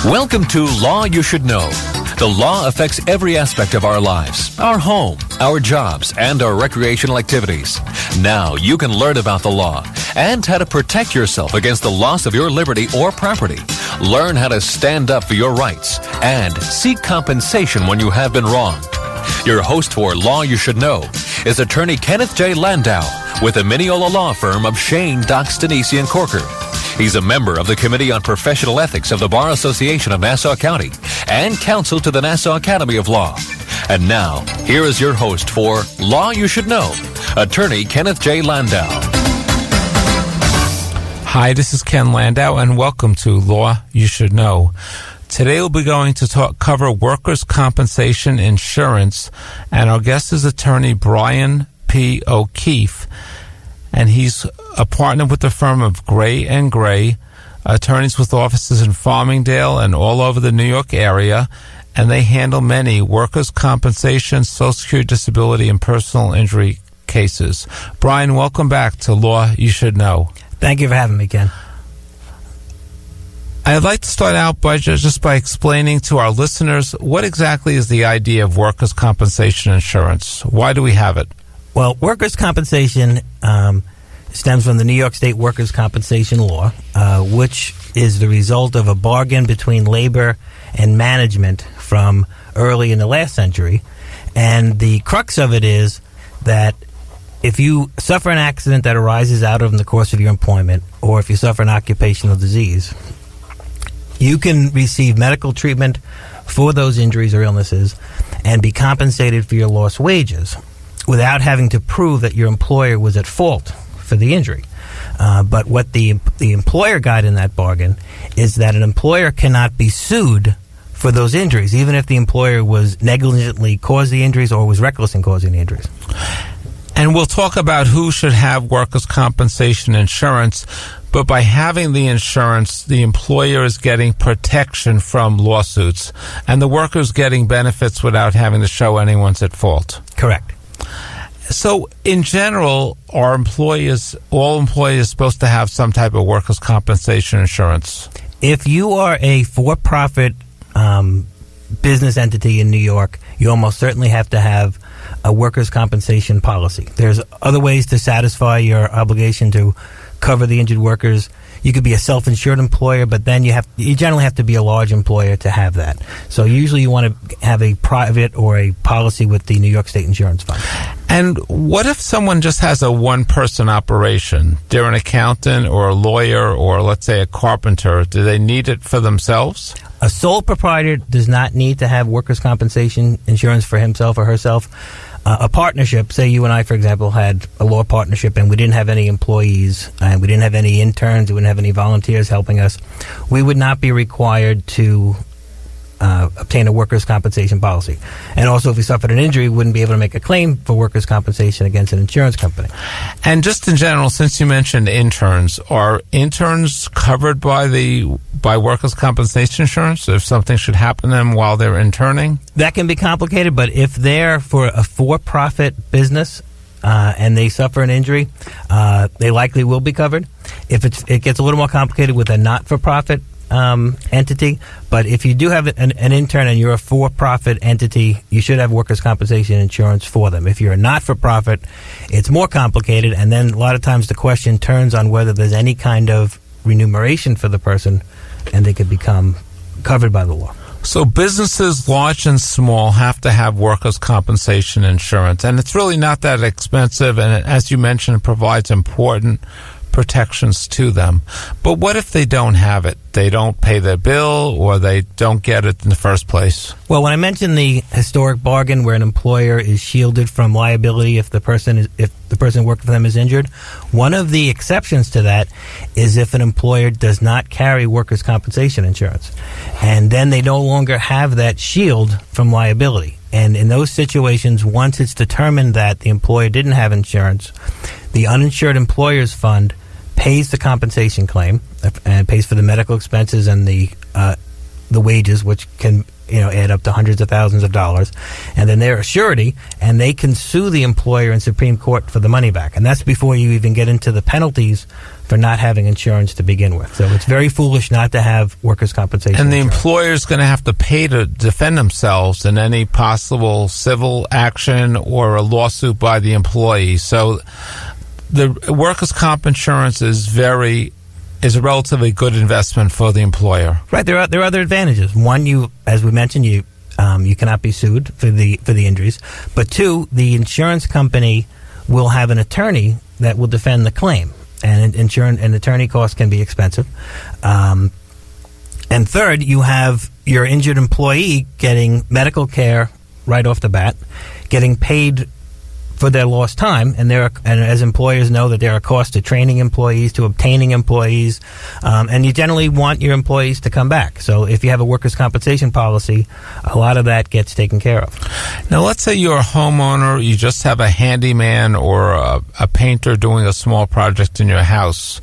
Welcome to Law You Should Know. The law affects every aspect of our lives, our home, our jobs, and our recreational activities. Now you can learn about the law and how to protect yourself against the loss of your liberty or property. Learn how to stand up for your rights and seek compensation when you have been wronged. Your host for Law You Should Know is attorney Kenneth J. Landau with the Mineola Law Firm of Shane, Dox, Denisi, and Corker. He's a member of the Committee on Professional Ethics of the Bar Association of Nassau County and counsel to the Nassau Academy of Law. And now, here is your host for Law You Should Know, attorney Kenneth J. Landau. Hi, this is Ken Landau, and welcome to Law You Should Know. Today we'll be going to cover workers' compensation insurance, and our guest is attorney Brian P. O'Keefe, and he's a partner with the firm of Gray & Gray, attorneys with offices in Farmingdale and all over the New York area, and they handle many workers' compensation, Social Security, disability, and personal injury cases. Brian, welcome back to Law You Should Know. Thank you for having me, Ken. I'd like to start out by just by explaining to our listeners what exactly is the idea of workers' compensation insurance. Why do we have it? Well, workers' compensation stems from the New York State Workers' Compensation Law, which is the result of a bargain between labor and management from early in the last century. And the crux of it is that if you suffer an accident that arises out of in the course of your employment, or if you suffer an occupational disease, you can receive medical treatment for those injuries or illnesses and be compensated for your lost wages without having to prove that your employer was at fault for the injury. But what the employer got in that bargain is that an employer cannot be sued for those injuries, even if the employer was negligently caused the injuries or was reckless in causing the injuries. And we'll talk about who should have workers' compensation insurance, but by having the insurance, the employer is getting protection from lawsuits, and the worker's getting benefits without having to show anyone's at fault. Correct. So, in general, are all employees supposed to have some type of workers' compensation insurance? If you are a for-profit business entity in New York, you almost certainly have to have a workers' compensation policy. There's other ways to satisfy your obligation to cover the injured workers. You could be a self-insured employer, but then you generally have to be a large employer to have that. So usually you want to have a private or a policy with the New York State Insurance Fund. And what if someone just has a one-person operation? They're an accountant or a lawyer or, let's say, a carpenter. Do they need it for themselves? A sole proprietor does not need to have workers' compensation insurance for himself or herself. A partnership, say you and I, for example, had a law partnership and we didn't have any employees and we didn't have any interns, we didn't have any volunteers helping us, we would not be required to obtain a workers' compensation policy. And also, if we suffered an injury, we wouldn't be able to make a claim for workers' compensation against an insurance company. And just in general, since you mentioned interns, are interns covered by workers' compensation insurance if something should happen to them while they're interning? That can be complicated, but if they're for a for-profit business and they suffer an injury, they likely will be covered. If it gets a little more complicated with a not-for-profit entity, but if you do have an intern and you're a for-profit entity, you should have workers' compensation insurance for them. If you're a not-for-profit, it's more complicated, and then a lot of times the question turns on whether there's any kind of remuneration for the person, and they could become covered by the law. So businesses, large and small, have to have workers' compensation insurance, and it's really not that expensive, and as you mentioned, it provides important protections to them. But what if they don't have it? They don't pay their bill, or they don't get it in the first place? Well, when I mentioned the historic bargain where an employer is shielded from liability if the person working for them is injured, one of the exceptions to that is if an employer does not carry workers' compensation insurance, and then they no longer have that shield from liability. And in those situations, once it's determined that the employer didn't have insurance, the uninsured employers fund pays the compensation claim and pays for the medical expenses and the wages, which can add up to hundreds of thousands of dollars, and then they're a surety, and they can sue the employer in Supreme Court for the money back. And that's before you even get into the penalties for not having insurance to begin with. So it's very foolish not to have workers' compensation And the insurance. employer's going to have to pay to defend themselves in any possible civil action or a lawsuit by the employee. So the workers' comp insurance is a relatively good investment for the employer. Right. There are other advantages. One, as we mentioned, you cannot be sued for the injuries. But two, the insurance company will have an attorney that will defend the claim. And attorney costs can be expensive. And third, you have your injured employee getting medical care right off the bat, getting paid for their lost time, and as employers know that there are costs to training employees, to obtaining employees, and you generally want your employees to come back. So if you have a workers' compensation policy, a lot of that gets taken care of. Now, let's say you're a homeowner, you just have a handyman or a painter doing a small project in your house.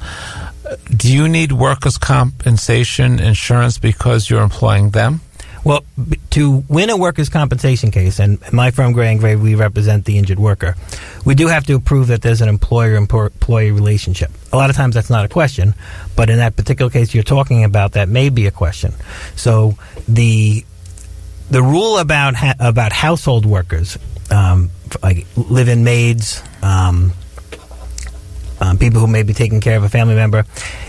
Do you need workers' compensation insurance because you're employing them? Well, to win a workers' compensation case, and my firm, Gray & Gray, we represent the injured worker, we do have to prove that there's an employer-employee relationship. A lot of times that's not a question, but in that particular case you're talking about, that may be a question. So the rule about household workers, like live-in maids, people who may be taking care of a family member,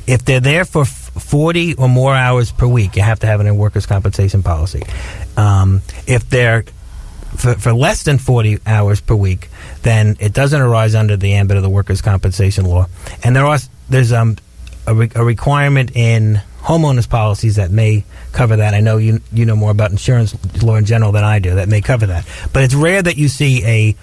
if they're there for 40 or more hours per week, you have to have a workers' compensation policy. If they're for less than 40 hours per week, then it doesn't arise under the ambit of the workers' compensation law. And there's a requirement in homeowners policies that may cover that. I know you know more about insurance law in general than I do, that may cover that. But it's rare that you see a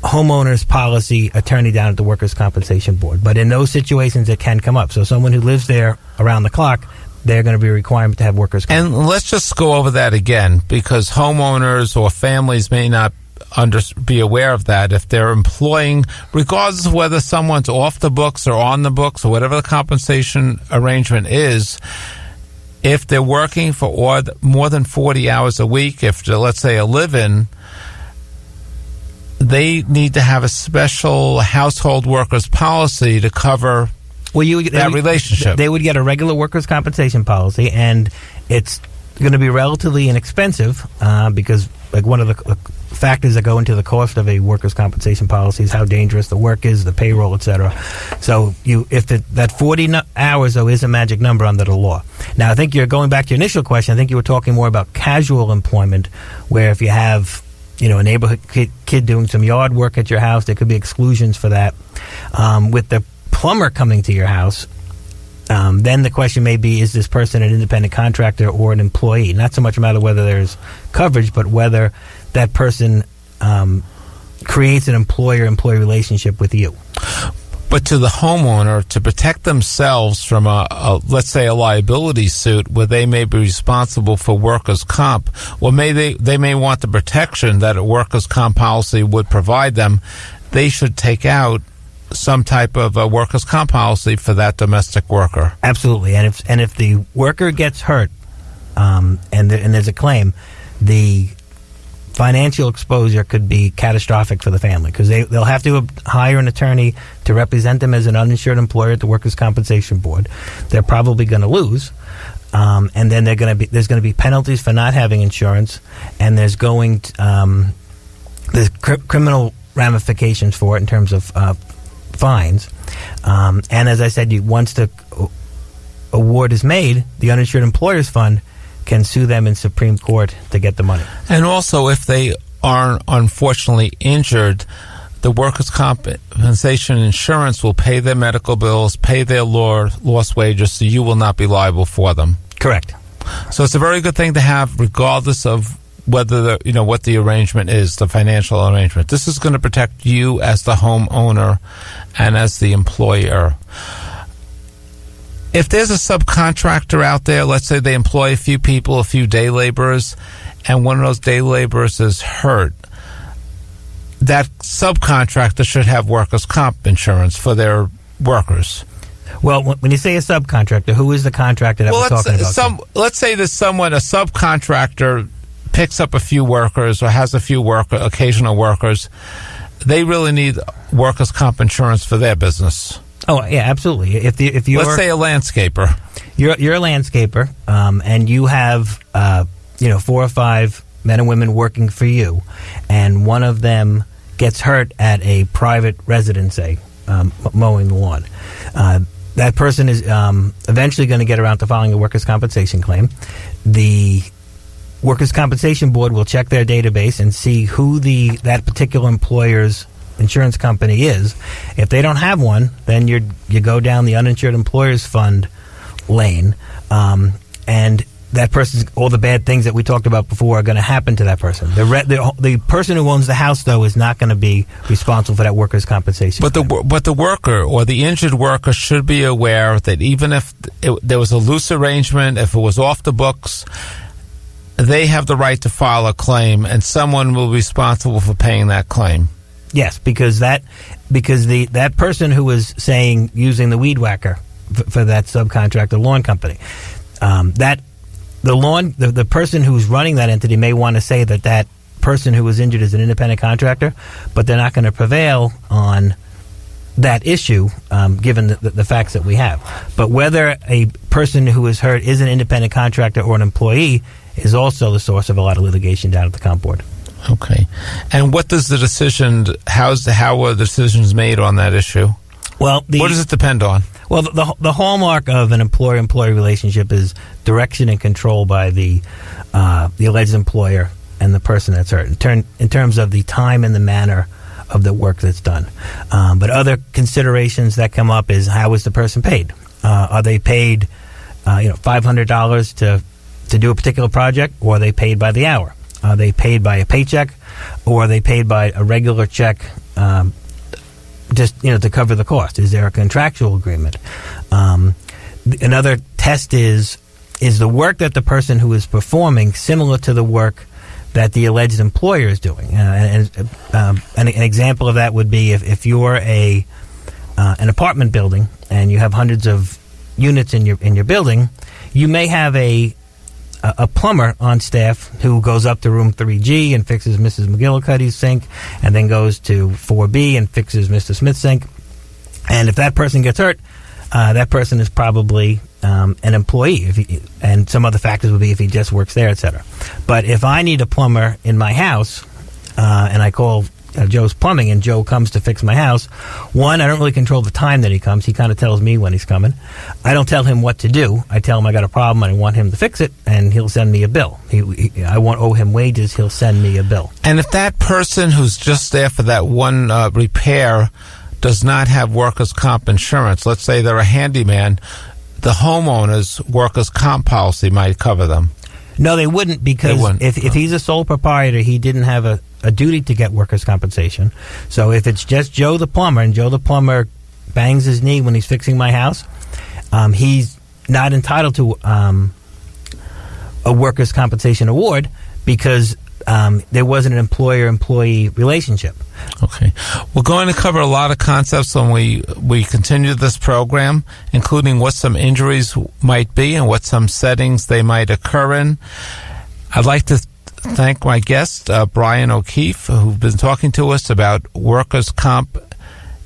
homeowners policy attorney down at the Workers' Compensation Board. But in those situations, it can come up. So someone who lives there around the clock, they're going to be a requirement to have workers' compensation. And let's just go over that again, because homeowners or families may not be aware of that. If they're employing, regardless of whether someone's off the books or on the books or whatever the compensation arrangement is, if they're working for more than 40 hours a week, if they're, let's say, a live-in, they need to have a special household workers policy to cover that relationship. They would get a regular workers' compensation policy, and it's going to be relatively inexpensive because, like, one of the factors that go into the cost of a workers' compensation policy is how dangerous the work is, the payroll, etc. So that 40 hours, though, is a magic number under the law. Now, I think you're going back to your initial question. I think you were talking more about casual employment, where if you have a neighborhood kid doing some yard work at your house, there could be exclusions for that. With the plumber coming to your house, then the question may be, is this person an independent contractor or an employee? Not so much a matter whether there's coverage, but whether that person creates an employer-employee relationship with you. But to the homeowner, to protect themselves from let's say, a liability suit where they may be responsible for workers' comp, or they may want the protection that a workers' comp policy would provide them, they should take out some type of a workers' comp policy for that domestic worker. Absolutely. And if the worker gets hurt and there's a claim, the financial exposure could be catastrophic for the family, because they'll have to hire an attorney to represent them as an uninsured employer at the Workers' Compensation Board. They're probably going to lose, and then there's going to be penalties for not having insurance, and there's criminal ramifications for it in terms of fines. And as I said, once the award is made, the uninsured employers fund can sue them in Supreme Court to get the money. And also, if they are unfortunately injured, the workers' compensation insurance will pay their medical bills, pay their lost wages, so you will not be liable for them. Correct. So it's a very good thing to have, regardless of whether what the arrangement is, the financial arrangement. This is going to protect you as the homeowner and as the employer. If there's a subcontractor out there, let's say they employ a few people, a few day laborers, and one of those day laborers is hurt, that subcontractor should have workers' comp insurance for their workers. Well, when you say a subcontractor, who is the contractor that we're talking about? Let's say there's a subcontractor picks up a few workers or has a few occasional workers, they really need workers' comp insurance for their business. Oh, yeah, absolutely. If you're, let's say, a landscaper, you're a landscaper, and you have 4 or 5 men and women working for you, and one of them gets hurt at a private residence, say, mowing the lawn. That person is eventually going to get around to filing a workers' compensation claim. The Workers' Compensation Board will check their database and see who that particular employer's insurance company is. If they don't have one, then you go down the uninsured employers fund lane, and that person's, all the bad things that we talked about before are going to happen to that person. The person who owns the house, though, is not going to be responsible for that workers' compensation. But the worker or the injured worker should be aware that even if there was a loose arrangement, if it was off the books, they have the right to file a claim, and someone will be responsible for paying that claim. Yes, because that person who was using the weed whacker for that subcontractor lawn company, the person who's running that entity may want to say that person who was injured is an independent contractor, but they're not going to prevail on that issue given the facts that we have. But whether a person who is hurt is an independent contractor or an employee is also the source of a lot of litigation down at the comp board. Okay. And what does the decision, how are decisions made on that issue? Well, what does it depend on? Well, the hallmark of an employer-employee relationship is direction and control by the alleged employer and the person that's hurt in terms of the time and the manner of the work that's done. But other considerations that come up is, how is the person paid? Are they paid $500 to do a particular project, or are they paid by the hour? Are they paid by a paycheck, or are they paid by a regular check just to cover the cost? Is there a contractual agreement? Another test is the work that the person who is performing similar to the work that the alleged employer is doing? An example of that would be if you're an apartment building and you have hundreds of units in your building, you may have a plumber on staff who goes up to room 3G and fixes Mrs. McGillicuddy's sink, and then goes to 4B and fixes Mr. Smith's sink. And if that person gets hurt, that person is probably an employee, and some other factors would be if he just works there, etc. But if I need a plumber in my house, and I call Joe's Plumbing, and Joe comes to fix my house, one, I don't really control the time that he comes. He kind of tells me when he's coming. I don't tell him what to do. I tell him I got a problem and I want him to fix it, and he'll send me a bill. I won't owe him wages. He'll send me a bill. And if that person who's just there for that one repair does not have workers' comp insurance, let's say they're a handyman, the homeowner's workers' comp policy might cover them. No, they wouldn't, because if he's a sole proprietor, he didn't have a duty to get workers' compensation. So if it's just Joe the plumber, and Joe the plumber bangs his knee when he's fixing my house, he's not entitled to a workers' compensation award, because there wasn't an employer-employee relationship. Okay. We're going to cover a lot of concepts when we continue this program, including what some injuries might be and what some settings they might occur in. I'd like to thank my guest, Brian O'Keefe, who's been talking to us about workers' comp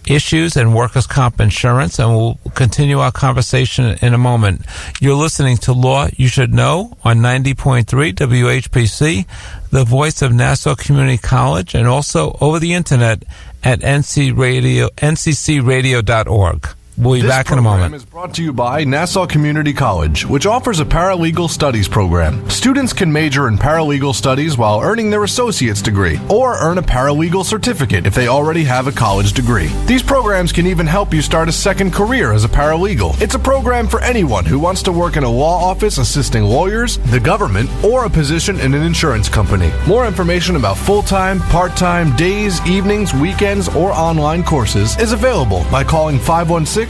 issues and workers' comp insurance, and we'll continue our conversation in a moment. You're listening to Law You Should Know on 90.3 WHPC, the voice of Nassau Community College, and also over the internet at nccradio.org. We'll be back in a moment. This program is brought to you by Nassau Community College, which offers a paralegal studies program. Students can major in paralegal studies while earning their associate's degree, or earn a paralegal certificate if they already have a college degree. These programs can even help you start a second career as a paralegal. It's a program for anyone who wants to work in a law office assisting lawyers, the government, or a position in an insurance company. More information about full-time, part-time, days, evenings, weekends, or online courses is available by calling 516-572-7774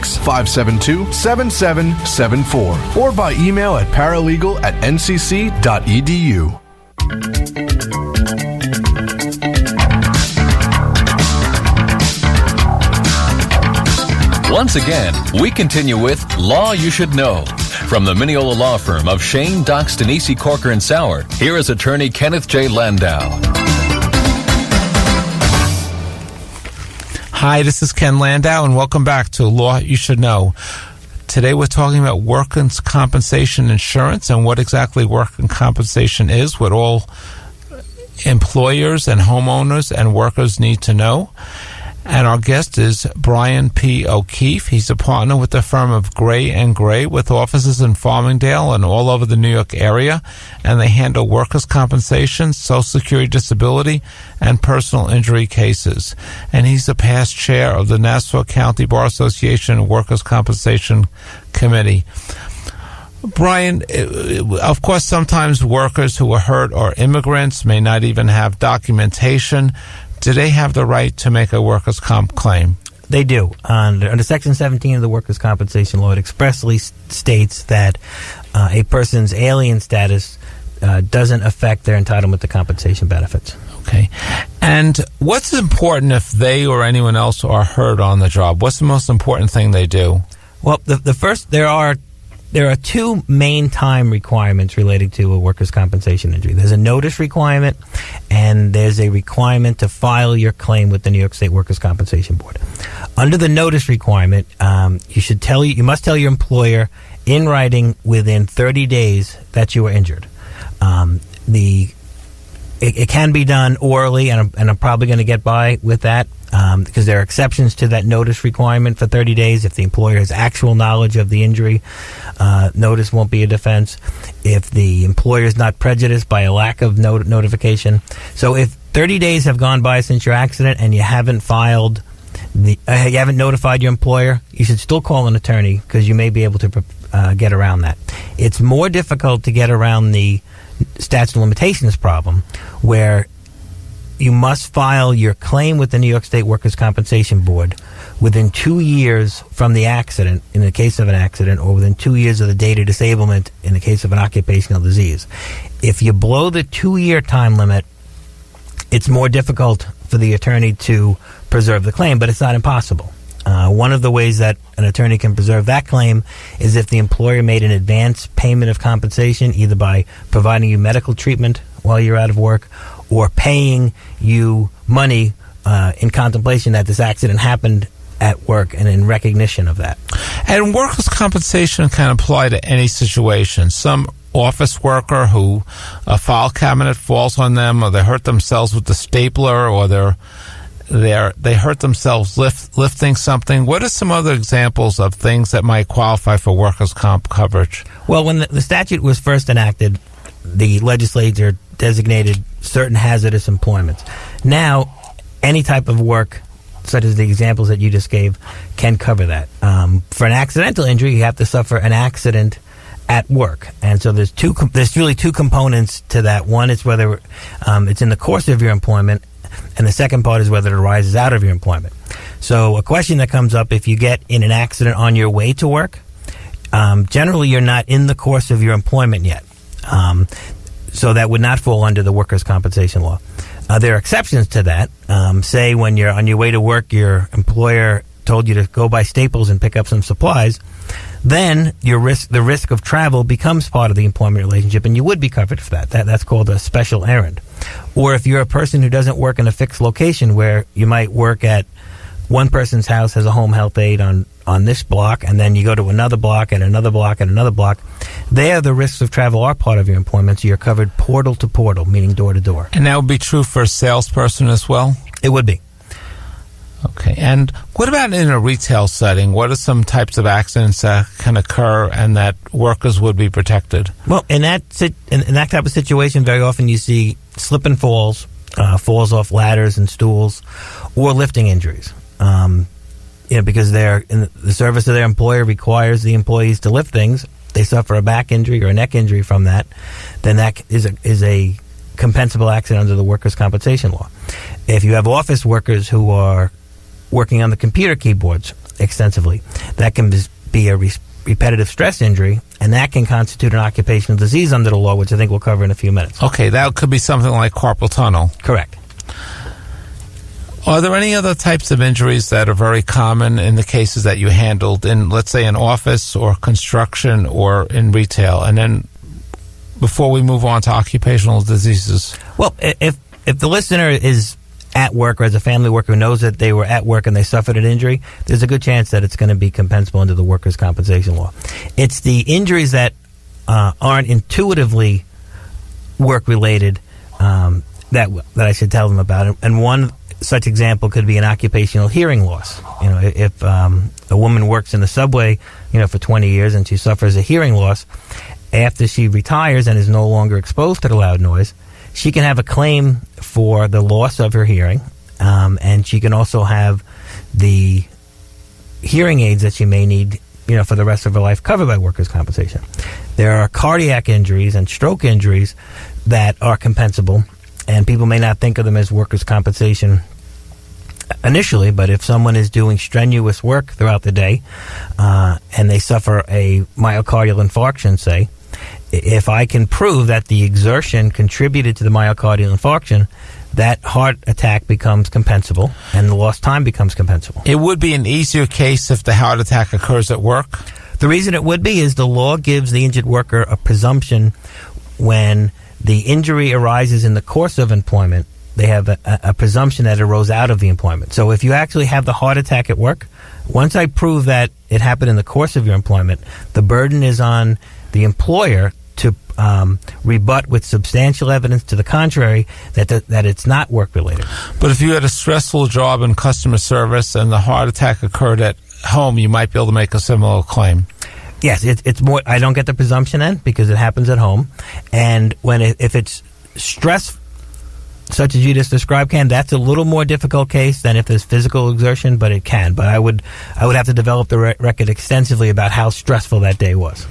or by email at paralegal@ncc.edu. Once again, we continue with Law You Should Know. From the Mineola Law Firm of Shane, Dox, Denise, Corker, and Sauer, here is attorney Kenneth J. Landau. Hi, this is Ken Landau, and welcome back to Law You Should Know. Today we're talking about workers' compensation insurance and what exactly workers' compensation is, what all employers and homeowners and workers need to know. And our guest is Brian P. O'Keefe. He's a partner with the firm of Gray & Gray with offices in Farmingdale and all over the New York area. And they handle workers' compensation, Social Security disability, and personal injury cases. And he's the past chair of the Nassau County Bar Association Workers' Compensation Committee. Brian, of course, sometimes workers who are hurt or immigrants may not even have documentation. Do they have the right to make a workers' comp claim? They do. Under Section 17 of the Workers' Compensation Law, it expressly states that a person's alien status doesn't affect their entitlement to compensation benefits. Okay. And what's important if they or anyone else are hurt on the job? What's the most important thing they do? Well, the first, there are two main time requirements relating to a workers' compensation injury. There's a notice requirement, and there's a requirement to file your claim with the New York State Workers' Compensation Board. Under the notice requirement, you must tell your employer in writing within 30 days that you were injured. It can be done orally, and I'm probably going to get by with that. Because there are exceptions to that notice requirement for 30 days. If the employer has actual knowledge of the injury, notice won't be a defense. If the employer is not prejudiced by a lack of notification. So if 30 days have gone by since your accident and you haven't filed, you haven't notified your employer, you should still call an attorney because you may be able to get around that. It's more difficult to get around the statute of limitations problem, where you must file your claim with the New York State Workers' Compensation Board within 2 years from the accident, in the case of an accident, or within 2 years of the date of disablement in the case of an occupational disease. If you blow the 2-year time limit, it's more difficult for the attorney to preserve the claim, but it's not impossible. One of the ways that an attorney can preserve that claim is if the employer made an advance payment of compensation, either by providing you medical treatment while you're out of work or paying you money in contemplation that this accident happened at work and in recognition of that. And workers' compensation can apply to any situation. Some office worker who a file cabinet falls on them, or they hurt themselves with the stapler, or they hurt themselves lifting something. What are some other examples of things that might qualify for workers' comp coverage? Well, when the statute was first enacted, the legislature designated certain hazardous employments. Now, any type of work, such as the examples that you just gave, can cover that. For an accidental injury, you have to suffer an accident at work, and so there's really two components to that. One is whether it's in the course of your employment, and the second part is whether it arises out of your employment. So a question that comes up, if you get in an accident on your way to work, generally you're not in the course of your employment yet. So that would not fall under the workers' compensation law. There are exceptions to that. Say when you're on your way to work, your employer told you to go buy Staples and pick up some supplies, then the risk of travel becomes part of the employment relationship, and you would be covered for that. That's called a special errand. Or if you're a person who doesn't work in a fixed location, where you might work at one person's house as a home health aide on this block, and then you go to another block and another block and another block, there the risks of travel are part of your employment, so you're covered portal to portal, meaning door to door. And that would be true for a salesperson as well? It would be. Okay. And what about in a retail setting? What are some types of accidents that can occur and that workers would be protected? Well, in that type of situation, very often you see slip and falls, falls off ladders and stools, or lifting injuries. Because they're in the service of their employer requires the employees to lift things. They suffer a back injury or a neck injury from that, then that is a compensable accident under the workers' compensation law. If you have office workers who are working on the computer keyboards extensively, that can be a repetitive stress injury, and that can constitute an occupational disease under the law, which I think we'll cover in a few minutes. Okay, that could be something like carpal tunnel. Correct. Are there any other types of injuries that are very common in the cases that you handled in, let's say, an office or construction or in retail? And then before we move on to occupational diseases. Well, if the listener is at work or as a family worker who knows that they were at work and they suffered an injury, there's a good chance that it's going to be compensable under the workers' compensation law. It's the injuries that aren't intuitively work-related that I should tell them about. And one such example could be an occupational hearing loss. You know, if a woman works in the subway, for 20 years and she suffers a hearing loss, after she retires and is no longer exposed to the loud noise, she can have a claim for the loss of her hearing, and she can also have the hearing aids that she may need, for the rest of her life covered by workers' compensation. There are cardiac injuries and stroke injuries that are compensable, and people may not think of them as workers' compensation initially, but if someone is doing strenuous work throughout the day and they suffer a myocardial infarction, say, if I can prove that the exertion contributed to the myocardial infarction, that heart attack becomes compensable and the lost time becomes compensable. It would be an easier case if the heart attack occurs at work? The reason it would be is the law gives the injured worker a presumption when the injury arises in the course of employment. They have a presumption that it arose out of the employment. So if you actually have the heart attack at work, once I prove that it happened in the course of your employment, the burden is on the employer to rebut with substantial evidence to the contrary that it's not work-related. But if you had a stressful job in customer service and the heart attack occurred at home, you might be able to make a similar claim. Yes, it's more. I don't get the presumption then because it happens at home, and if it's stress such as you just described, Ken, that's a little more difficult case than if there's physical exertion, but it can. But I would have to develop the record extensively about how stressful that day was.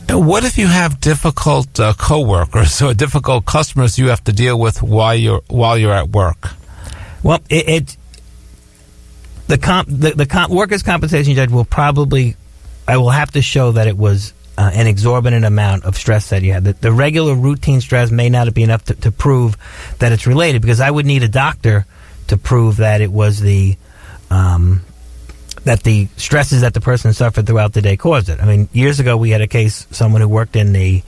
What if you have difficult coworkers or difficult customers you have to deal with while you're at work? Well, the workers' compensation judge will probably. I will have to show that it was an exorbitant amount of stress that you had. The regular routine stress may not be enough to prove that it's related, because I would need a doctor to prove that it was the stresses that the person suffered throughout the day caused it. I mean, years ago we had a case, someone who worked in a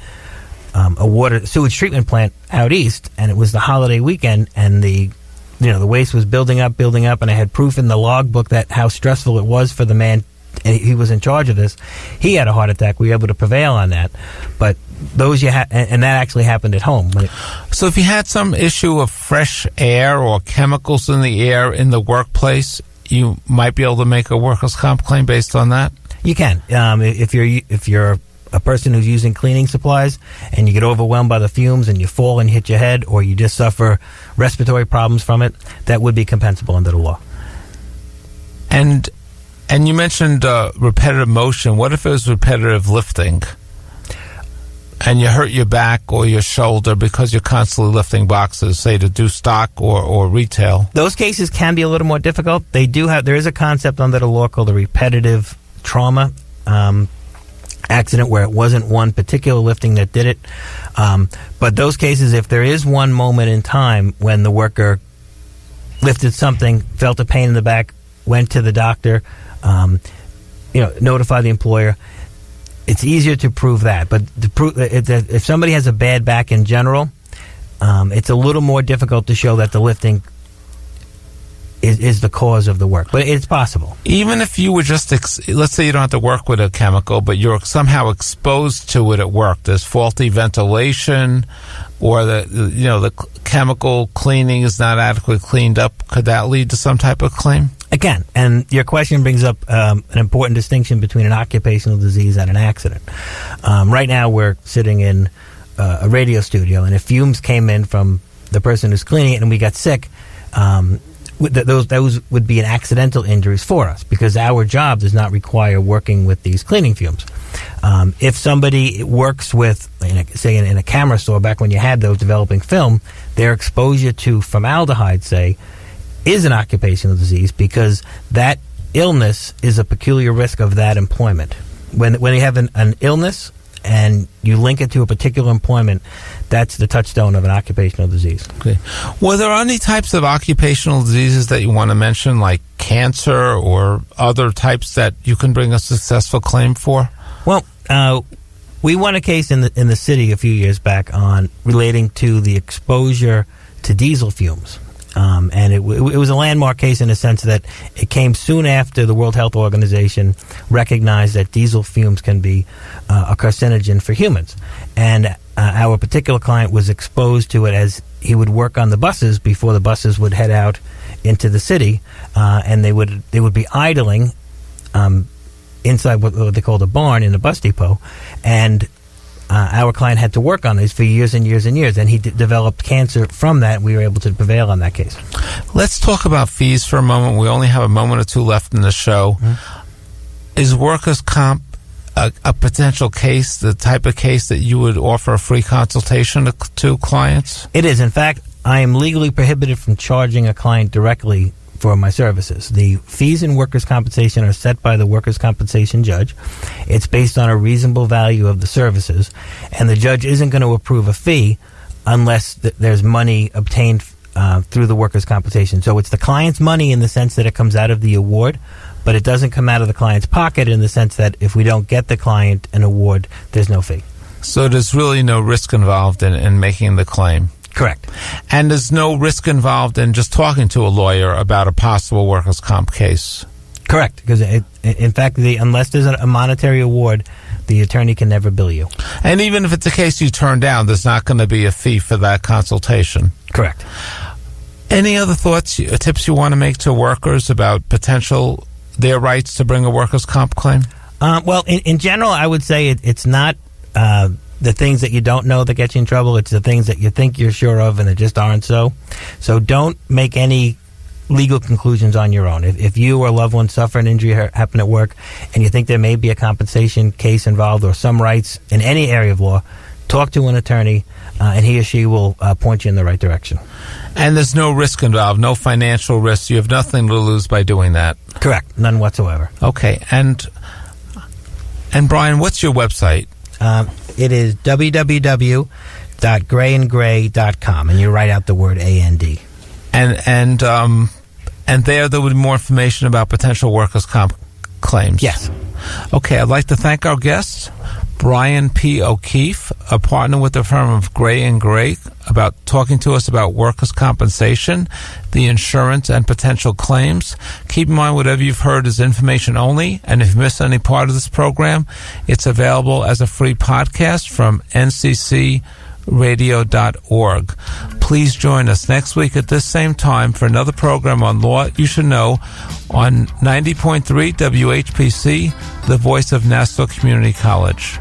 water sewage treatment plant out east, and it was the holiday weekend, and the waste was building up, and I had proof in the logbook that how stressful it was for the man. And he was in charge of this. He had a heart attack. We were able to prevail on that. But those and that actually happened at home. So if you had some issue of fresh air or chemicals in the air in the workplace, you might be able to make a workers' comp claim based on that? You can. If you're a person who's using cleaning supplies and you get overwhelmed by the fumes and you fall and hit your head, or you just suffer respiratory problems from it, that would be compensable under the law. And you mentioned repetitive motion. What if it was repetitive lifting and you hurt your back or your shoulder because you're constantly lifting boxes, say to do stock or retail? Those cases can be a little more difficult. There is a concept under the law called a repetitive trauma accident, where it wasn't one particular lifting that did it. But those cases, if there is one moment in time when the worker lifted something, felt a pain in the back, went to the doctor, notify the employer, it's easier to prove that. But if somebody has a bad back in general, it's a little more difficult to show that the lifting is the cause of the work. But it's possible. Even if you were just, let's say you don't have to work with a chemical, but you're somehow exposed to it at work. There's faulty ventilation, or the chemical cleaning is not adequately cleaned up. Could that lead to some type of claim? Again, and your question brings up an important distinction between an occupational disease and an accident. Right now we're sitting in a radio studio, and if fumes came in from the person who's cleaning it and we got sick, those would be an accidental injuries for us, because our job does not require working with these cleaning fumes. If somebody works with, say in a camera store, back when you had those developing film, their exposure to formaldehyde, say, is an occupational disease, because that illness is a peculiar risk of that employment. When you have an illness, and you link it to a particular employment, that's the touchstone of an occupational disease. Okay. Were there any types of occupational diseases that you want to mention, like cancer or other types that you can bring a successful claim for? Well, we won a case in the city a few years back on relating to the exposure to diesel fumes. And it was a landmark case in the sense that it came soon after the World Health Organization recognized that diesel fumes can be a carcinogen for humans. And our particular client was exposed to it as he would work on the buses before the buses would head out into the city, and they would be idling inside what they called a barn in a bus depot, and our client had to work on these for years and years and years, and he developed cancer from that. We were able to prevail on that case. Let's talk about fees for a moment. We only have a moment or two left in the show. Mm-hmm. Is workers' comp a potential case, the type of case that you would offer a free consultation to clients? It is. In fact, I am legally prohibited from charging a client directly for my services. The fees in workers' compensation are set by the workers' compensation judge. It's based on a reasonable value of the services, and the judge isn't going to approve a fee unless there's money obtained through the workers' compensation. So it's the client's money in the sense that it comes out of the award, but it doesn't come out of the client's pocket in the sense that if we don't get the client an award, there's no fee. So there's really no risk involved in making the claim? Correct. And there's no risk involved in just talking to a lawyer about a possible workers' comp case? Correct, because in fact, unless there's a monetary award, the attorney can never bill you. And even if it's a case you turn down, there's not going to be a fee for that consultation? Correct. Any other thoughts, tips you want to make to workers about their rights to bring a workers' comp claim? Well, in general, I would say it's not the things that you don't know that get you in trouble. It's the things that you think you're sure of and that just aren't so. So don't make any legal conclusions on your own. If you or a loved one suffer an injury happen at work and you think there may be a compensation case involved or some rights in any area of law, talk to an attorney and he or she will point you in the right direction. And there's no risk involved, no financial risk. You have nothing to lose by doing that. Correct. None whatsoever. Okay. And Brian, what's your website? It is www.grayandgray.com, and you write out the word A-N-D. And there would be more information about potential workers' comp claims. Yes. Okay, I'd like to thank our guests, Brian P. O'Keefe, a partner with the firm of Gray & Gray, about talking to us about workers' compensation, the insurance, and potential claims. Keep in mind, whatever you've heard is information only, and if you missed any part of this program, it's available as a free podcast from nccradio.org. Please join us next week at this same time for another program on Law You Should Know on 90.3 WHPC, the voice of Nassau Community College.